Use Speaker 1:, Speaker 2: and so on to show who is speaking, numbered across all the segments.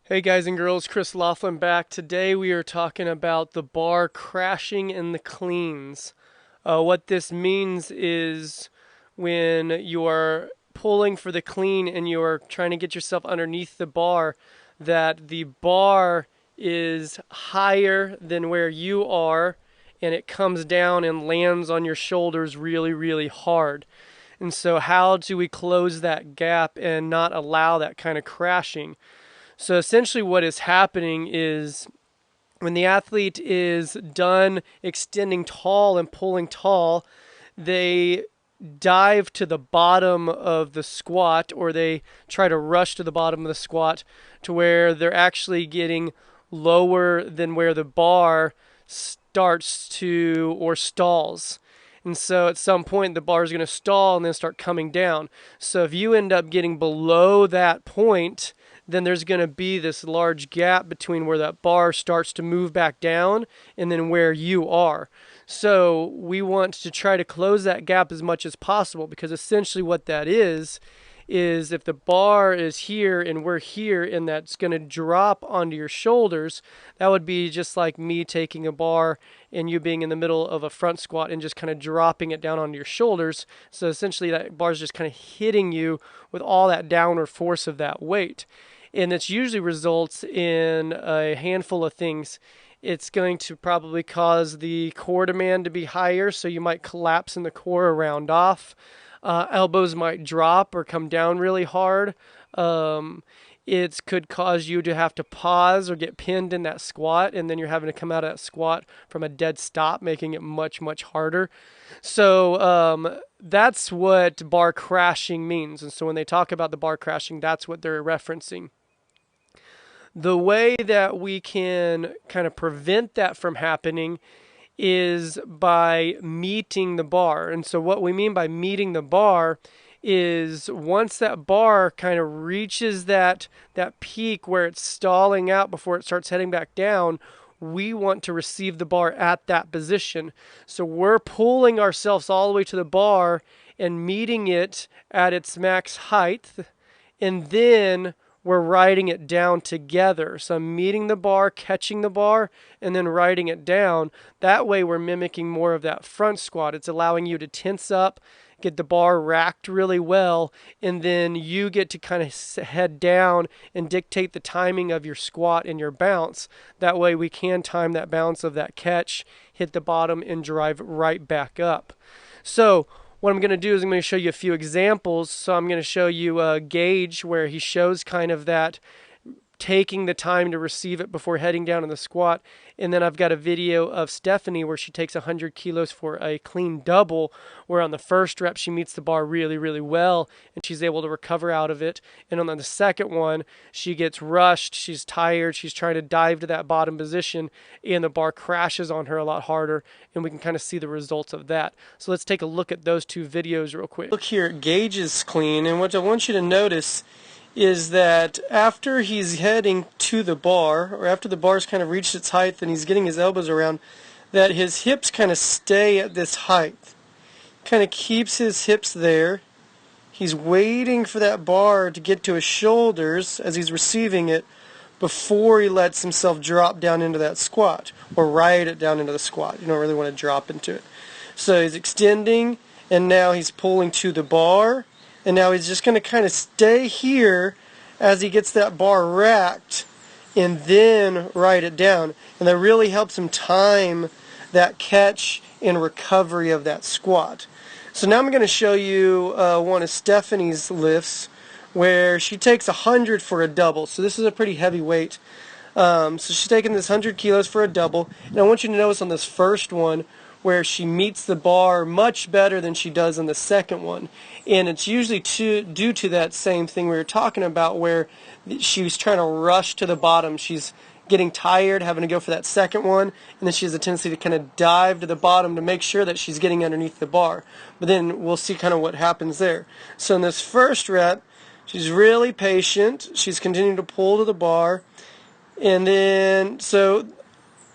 Speaker 1: Hey guys and girls, Chris Laughlin back. Today we are talking about the bar crashing in the cleans. What this means is when you are pulling for the clean and you are trying to get yourself underneath the bar, that the bar is higher than where you are and it comes down and lands on your shoulders really, really hard. And so, how do we close that gap and not allow that kind of crashing? So essentially, what is happening is when the athlete is done extending tall and pulling tall, they dive to the bottom of the squat, or they try to rush to the bottom of the squat to where they're actually getting lower than where the bar starts to or stalls. And so at some point the bar is going to stall and then start coming down. So if you end up getting below that point, then there's going to be this large gap between where that bar starts to move back down and then where you are. So we want to try to close that gap as much as possible, because essentially what that is if the bar is here and we're here and that's going to drop onto your shoulders, that would be just like me taking a bar and you being in the middle of a front squat and just kind of dropping it down onto your shoulders. So essentially that bar is just kind of hitting you with all that downward force of that weight. And it usually results in a handful of things. It's going to probably cause the core demand to be higher, so you might collapse in the core or round off. Elbows might drop or come down really hard. It could cause you to have to pause or get pinned in that squat, and then you're having to come out of that squat from a dead stop, making it much, much harder. So that's what bar crashing means. And so when they talk about the bar crashing, that's what they're referencing. The way that we can kind of prevent that from happening is by meeting the bar. And so what we mean by meeting the bar is once that bar kind of reaches that peak where it's stalling out before it starts heading back down, we want to receive the bar at that position. So we're pulling ourselves all the way to the bar and meeting it at its max height, and then we're writing it down together. So I'm meeting the bar, catching the bar, and then writing it down. That way we're mimicking more of that front squat. It's allowing you to tense up, get the bar racked really well, and then you get to kind of head down and dictate the timing of your squat and your bounce. That way we can time that bounce of that catch, hit the bottom, and drive right back up. So what I'm going to do is I'm going to show you a few examples. So I'm going to show you a gauge where he shows kind of that taking the time to receive it before heading down in the squat. And then I've got a video of Stephanie where she takes 100 kilos for a clean double, where on the first rep she meets the bar really, really well and she's able to recover out of it. And on the second one, she gets rushed, she's tired, she's trying to dive to that bottom position, and the bar crashes on her a lot harder, and we can kind of see the results of that. So let's take a look at those two videos real quick. Look here, gauge is clean, and what I want you to notice is that after he's heading to the bar, or after the bar's kind of reached its height and he's getting his elbows around, that his hips kind of stay at this height. Kind of keeps his hips there. He's waiting for that bar to get to his shoulders as he's receiving it before he lets himself drop down into that squat, or ride it down into the squat. You don't really want to drop into it. So he's extending, and now he's pulling to the bar. And now he's just going to kind of stay here as he gets that bar racked and then write it down. And that really helps him time that catch and recovery of that squat. So now I'm going to show you one of Stephanie's lifts where she takes 100 for a double. So this is a pretty heavy weight. So she's taking this 100 kilos for a double. And I want you to notice on this first one where she meets the bar much better than she does in the second one. And it's usually due to that same thing we were talking about, where she was trying to rush to the bottom. She's getting tired, having to go for that second one, and then she has a tendency to kind of dive to the bottom to make sure that she's getting underneath the bar. But then we'll see kind of what happens there. So in this first rep, she's really patient. She's continuing to pull to the bar. And then, so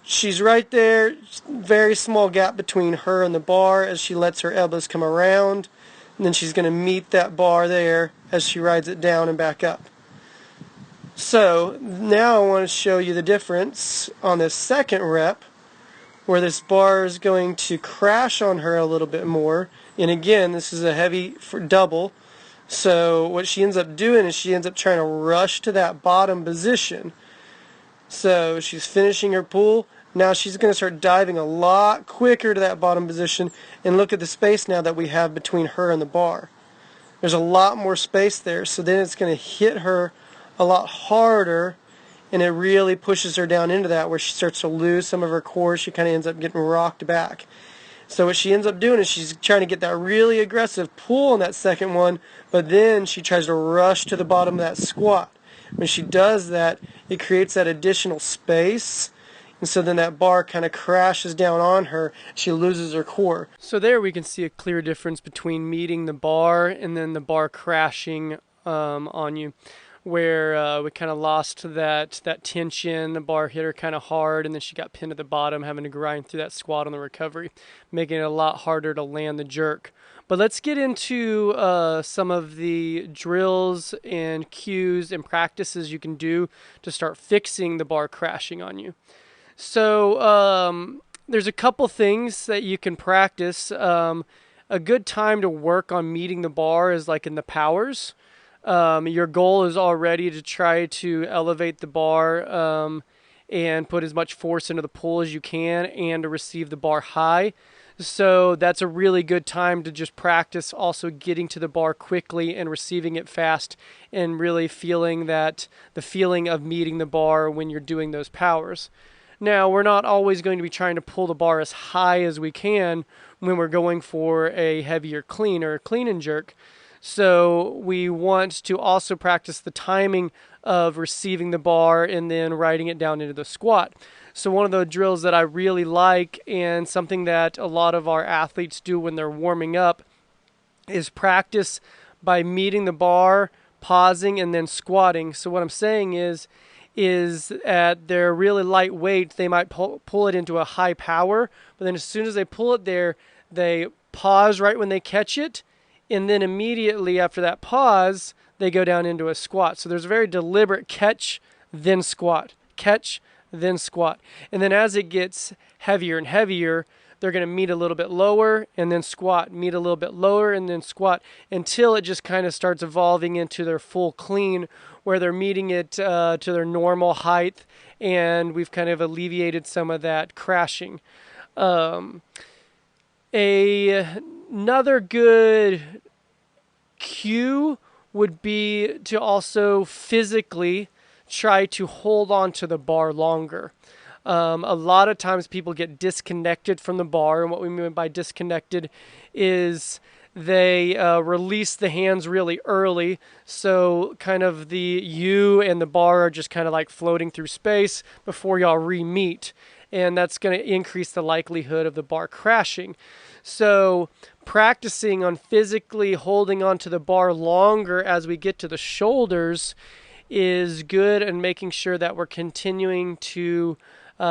Speaker 1: she's right there, very small gap between her and the bar as she lets her elbows come around. And then she's going to meet that bar there as she rides it down and back up. So now I want to show you the difference on this second rep, where this bar is going to crash on her a little bit more. And again, this is a heavy for double. So what she ends up doing is she ends up trying to rush to that bottom position. So she's finishing her pull. Now she's going to start diving a lot quicker to that bottom position. And look at the space now that we have between her and the bar. There's a lot more space there. So then it's going to hit her a lot harder, and it really pushes her down into that where she starts to lose some of her core. She kind of ends up getting rocked back. So what she ends up doing is she's trying to get that really aggressive pull on that second one, but then she tries to rush to the bottom of that squat. When she does that, it creates that additional space, and so then that bar kind of crashes down on her. She loses her core. So there we can see a clear difference between meeting the bar and then the bar crashing on you, where we kind of lost that tension. The bar hit her kind of hard, and then she got pinned at the bottom, having to grind through that squat on the recovery, making it a lot harder to land the jerk. But let's get into some of the drills and cues and practices you can do to start fixing the bar crashing on you. So there's a couple things that you can practice. A good time to work on meeting the bar is like in the powers. Your goal is already to try to elevate the bar and put as much force into the pull as you can and to receive the bar high. So that's a really good time to just practice also getting to the bar quickly and receiving it fast and really feeling that the feeling of meeting the bar when you're doing those powers. Now, we're not always going to be trying to pull the bar as high as we can when we're going for a heavier clean or a clean and jerk. So we want to also practice the timing of receiving the bar and then riding it down into the squat. So one of the drills that I really like, and something that a lot of our athletes do when they're warming up, is practice by meeting the bar, pausing, and then squatting. So what I'm saying is at their really light weight, they might pull it into a high power, but then as soon as they pull it there, they pause right when they catch it, and then immediately after that pause, they go down into a squat. So there's a very deliberate catch, then squat, catch, then squat. And then as it gets heavier and heavier, they're going to meet a little bit lower and then squat, meet a little bit lower and then squat, until it just kind of starts evolving into their full clean, where they're meeting it to their normal height, and we've kind of alleviated some of that crashing. Another good cue would be to also physically try to hold on to the bar longer. A lot of times people get disconnected from the bar, and what we mean by disconnected is they release the hands really early, so kind of you and the bar are just kind of like floating through space before y'all re-meet, and that's going to increase the likelihood of the bar crashing. So practicing on physically holding on to the bar longer as we get to the shoulders is good, and making sure that we're continuing to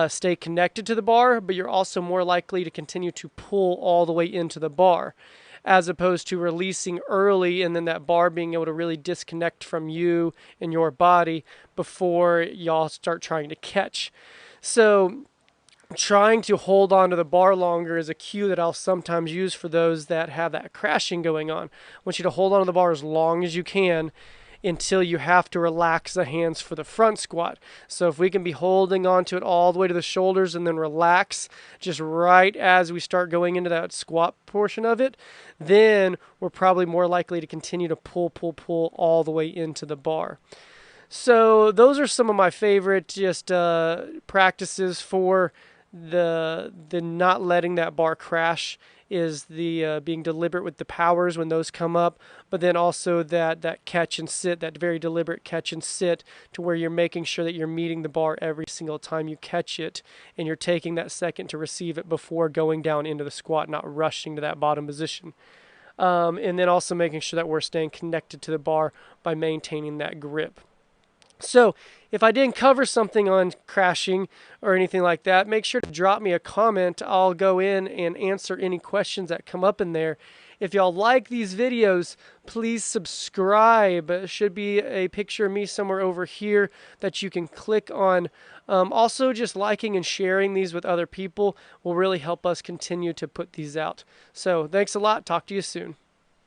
Speaker 1: stay connected to the bar, but you're also more likely to continue to pull all the way into the bar, as opposed to releasing early and then that bar being able to really disconnect from you and your body before y'all start trying to catch. So trying to hold on to the bar longer is a cue that I'll sometimes use for those that have that crashing going on. I want you to hold on to the bar as long as you can until you have to relax the hands for the front squat. So if we can be holding on to it all the way to the shoulders and then relax just right as we start going into that squat portion of it, then we're probably more likely to continue to pull all the way into the bar. So those are some of my favorite just practices for the not letting that bar crash, is the being deliberate with the powers when those come up, but then also that catch and sit, that very deliberate catch and sit, to where you're making sure that you're meeting the bar every single time you catch it, and you're taking that second to receive it before going down into the squat, not rushing to that bottom position. And then also making sure that we're staying connected to the bar by maintaining that grip. So if I didn't cover something on crashing or anything like that, make sure to drop me a comment. I'll go in and answer any questions that come up in there. If y'all like these videos, please subscribe. It should be a picture of me somewhere over here that you can click on. Also, just liking and sharing these with other people will really help us continue to put these out. So thanks a lot. Talk to you soon.